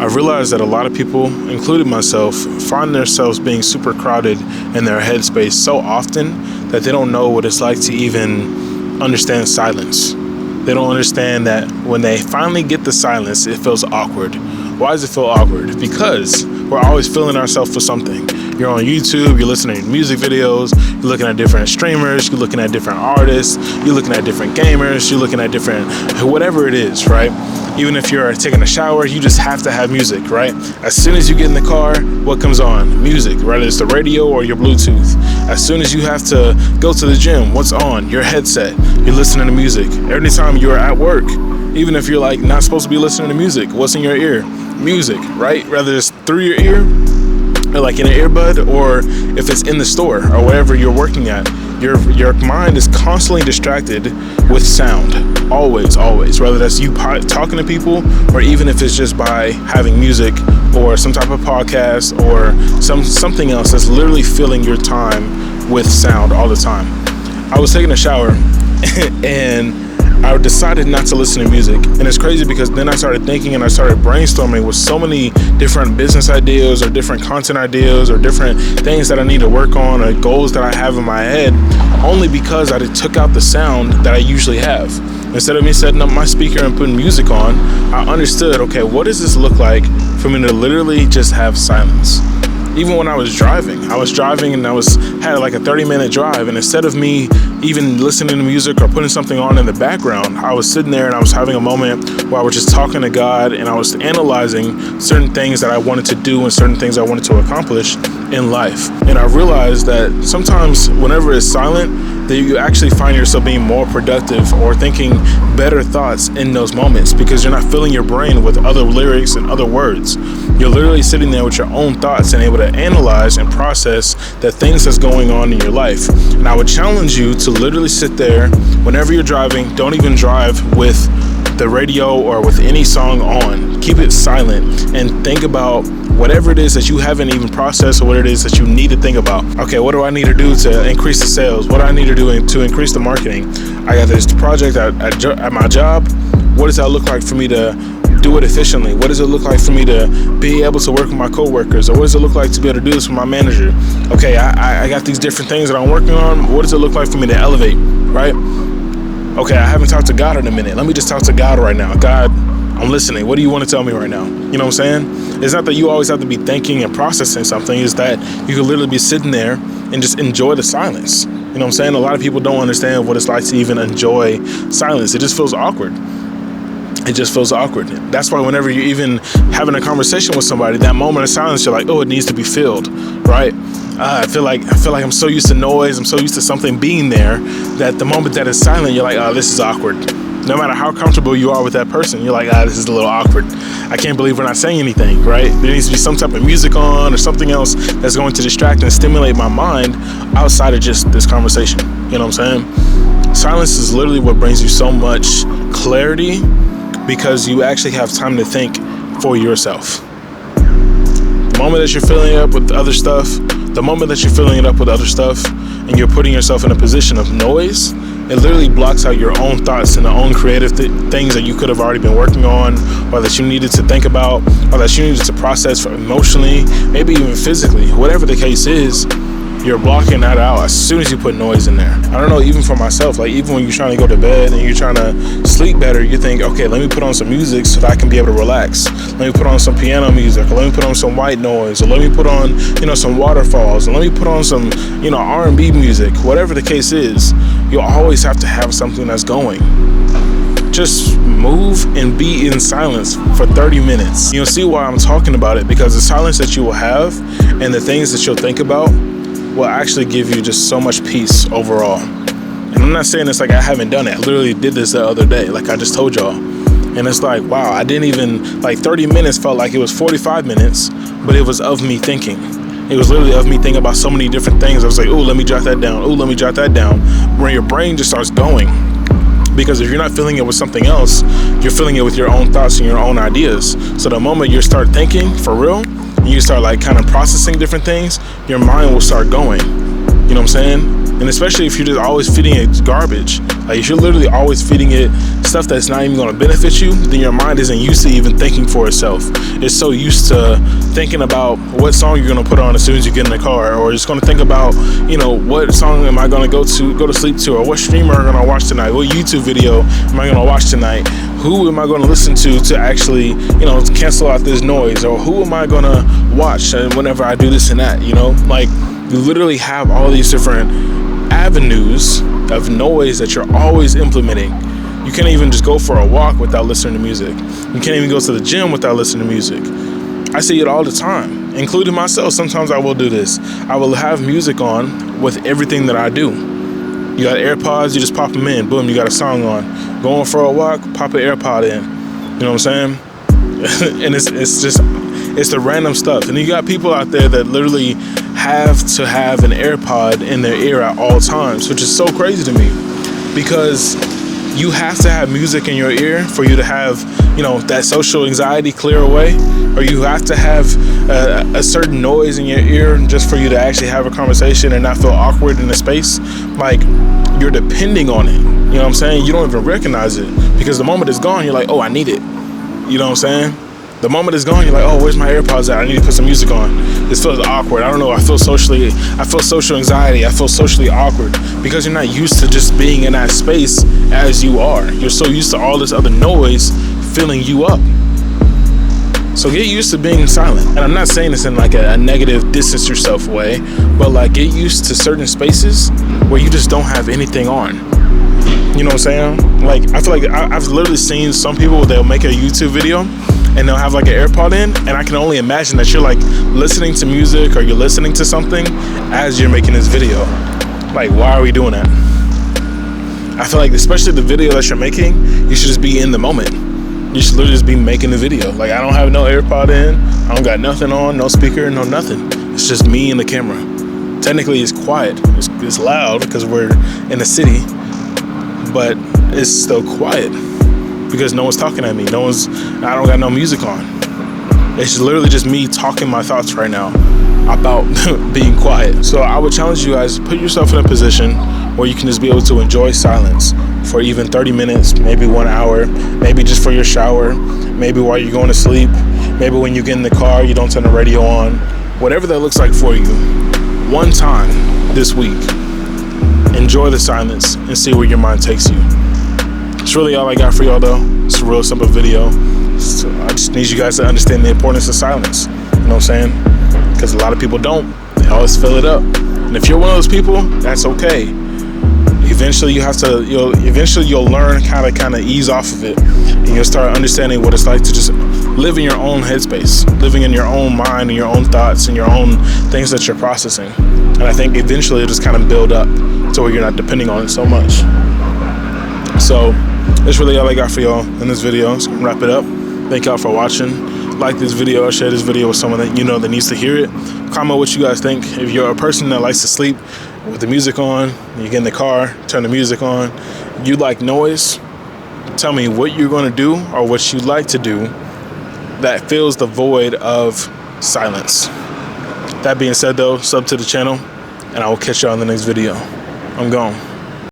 I realized that a lot of people, including myself, find themselves being super crowded in their headspace so often that they don't know what it's like to even understand silence. They don't understand that when they finally get the silence, it feels awkward. Why does it feel awkward? Because we're always feeling ourselves for something. You're on YouTube, you're listening to music videos, you're looking at different streamers, you're looking at different artists, you're looking at different gamers, you're looking at different, whatever it is, right? Even if you're taking a shower, you just have to have music, right? As soon as you get in the car, what comes on? Music, whether it's the radio or your Bluetooth. As soon as you have to go to the gym, what's on? Your headset. You're listening to music. Every time you're at work, even if you're like not supposed to be listening to music, what's in your ear? Music, right? Whether it's through your ear, or like in an earbud, or if it's in the store or wherever you're working at, your mind is constantly distracted with sound. Always, whether that's you talking to people, or even if it's just by having music or some type of podcast or something else that's literally filling your time with sound all the time. I was taking a shower and I decided not to listen to music. And it's crazy because then I started thinking and I started brainstorming with so many different business ideas or different content ideas or different things that I need to work on or goals that I have in my head, only because I took out the sound that I usually have. Instead of me setting up my speaker and putting music on, I understood, okay, what does this look like for me to literally just have silence? Even when I was driving and I had like a 30-minute drive, and instead of me even listening to music or putting something on in the background, I was sitting there and I was having a moment where I was just talking to God and I was analyzing certain things that I wanted to do and certain things I wanted to accomplish in life. And I realized that sometimes whenever it's silent, that you actually find yourself being more productive or thinking better thoughts in those moments because you're not filling your brain with other lyrics and other words. You're literally sitting there with your own thoughts and able to analyze and process the things that's going on in your life. And I would challenge you to literally sit there whenever you're driving. Don't even drive with the radio or with any song on. Keep it silent and think about whatever it is that you haven't even processed or what it is that you need to think about. Okay, what do I need to do to increase the sales? What do I need to do to increase the marketing? I got this project at my job. What does that look like for me to do it efficiently? What does it look like for me to be able to work with my coworkers? Or what does it look like to be able to do this with my manager? Okay, I got these different things that I'm working on. What does it look like for me to elevate, right? Okay, I haven't talked to God in a minute. Let me just talk to God right now. God, I'm listening. What do you want to tell me right now? You know what I'm saying? It's not that you always have to be thinking and processing something. It's that you can literally be sitting there and just enjoy the silence. You know what I'm saying? A lot of people don't understand what it's like to even enjoy silence. It just feels awkward. It just feels awkward. That's why whenever you're even having a conversation with somebody, that moment of silence, you're like, oh, it needs to be filled, right? I feel like I'm so used to noise. I'm so used to something being there that the moment that it's silent, you're like, oh, this is awkward. No matter how comfortable you are with that person, you're like, this is a little awkward. I can't believe we're not saying anything, right? There needs to be some type of music on or something else that's going to distract and stimulate my mind outside of just this conversation. You know what I'm saying? Silence is literally what brings you so much clarity because you actually have time to think for yourself. The moment that you're filling it up with other stuff, and you're putting yourself in a position of noise, it literally blocks out your own thoughts and the own creative things that you could have already been working on, or that you needed to think about, or that you needed to process emotionally, maybe even physically. Whatever the case is, you're blocking that out as soon as you put noise in there. I don't know, even for myself, like even when you're trying to go to bed and you're trying to sleep better, you think, okay, let me put on some music so that I can be able to relax. Let me put on some piano music, or let me put on some white noise, or let me put on, some waterfalls, and let me put on some, R&B music. Whatever the case is, you'll always have to have something that's going. Just move and be in silence for 30 minutes. You'll see why I'm talking about it, because the silence that you will have and the things that you'll think about will actually give you just so much peace overall. And I'm not saying it's like I haven't done it. I literally did this the other day, like I just told y'all. And it's like, wow, I didn't even, 30 minutes felt like it was 45 minutes, but it was of me thinking. It was literally of me thinking about so many different things. I was like, oh, let me jot that down. Oh, let me jot that down. Where your brain just starts going. Because if you're not filling it with something else, you're filling it with your own thoughts and your own ideas. So the moment you start thinking for real, and you start kind of processing different things, your mind will start going. You know what I'm saying? And especially if you're just always feeding it garbage, like if you're literally always feeding it stuff that's not even going to benefit you, then your mind isn't used to even thinking for itself. It's so used to thinking about what song you're going to put on as soon as you get in the car, or it's going to think about, you know, what song am I going to go to sleep to, or what streamer am I going to watch tonight, what YouTube video am I going to watch tonight, who am I going to listen to actually, you know, to cancel out this noise, or who am I going to watch whenever I do this and that, you know? Like, you literally have all these different avenues of noise that you're always implementing. You can't even just go for a walk without listening to music. You can't even go to the gym without listening to music. I see it all the time, including myself. Sometimes I will do this. I will have music on with everything that I do. You got AirPods, you just pop them in. Boom, you got a song on. Going for a walk, pop an AirPod in. You know what I'm saying? And it's the random stuff. And you got people out there that literally have to have an AirPod in their ear at all times, which is so crazy to me, because you have to have music in your ear for you to have, you know, that social anxiety clear away, or you have to have a certain noise in your ear just for you to actually have a conversation and not feel awkward in the space. Like, you're depending on it. You know what I'm saying? You don't even recognize it, because the moment it's gone, you're like, oh, I need it. You know what I'm saying? The moment it's gone, you're like, oh, where's my AirPods at? I need to put some music on. This feels awkward. I don't know. I feel social anxiety. I feel socially awkward, because you're not used to just being in that space as you are. You're so used to all this other noise filling you up. So get used to being silent. And I'm not saying this in like a negative distance yourself way, but like, get used to certain spaces where you just don't have anything on. You know what I'm saying? Like, I feel like I've literally seen some people, they'll make a YouTube video and they'll have like an AirPod in, and I can only imagine that you're like listening to music or you're listening to something as you're making this video. Like, why are we doing that? I feel like, especially the video that you're making, you should just be in the moment. You should literally just be making the video. Like, I don't have no AirPod in, I don't got nothing on, no speaker, no nothing. It's just me and the camera. Technically it's quiet, it's loud because we're in the city, but it's still quiet because no one's talking at me. I don't got no music on. It's literally just me talking my thoughts right now about being quiet. So I would challenge you guys, put yourself in a position where you can just be able to enjoy silence for even 30 minutes, maybe 1 hour, maybe just for your shower, maybe while you're going to sleep, maybe when you get in the car, you don't turn the radio on, whatever that looks like for you. One time this week, enjoy the silence and see where your mind takes you. It's really all I got for y'all though. It's a real simple video. So I just need you guys to understand the importance of silence. You know what I'm saying? Because a lot of people don't. They always fill it up. And if you're one of those people, that's okay. Eventually you'll learn how to kind of ease off of it, and you'll start understanding what it's like to just live in your own headspace, living in your own mind and your own thoughts and your own things that you're processing. And I think eventually it'll just kind of build up to where you're not depending on it so much. So that's really all I got for y'all in this video. So I'm gonna wrap it up. Thank y'all for watching. Like this video or share this video with someone that you know that needs to hear it. Comment what you guys think. If you're a person that likes to sleep with the music on, you get in the car, turn the music on, you like noise, tell me what you're going to do or what you like to do that fills the void of silence. That being said though, sub to the channel, and I will catch y'all in the next video. I'm gone.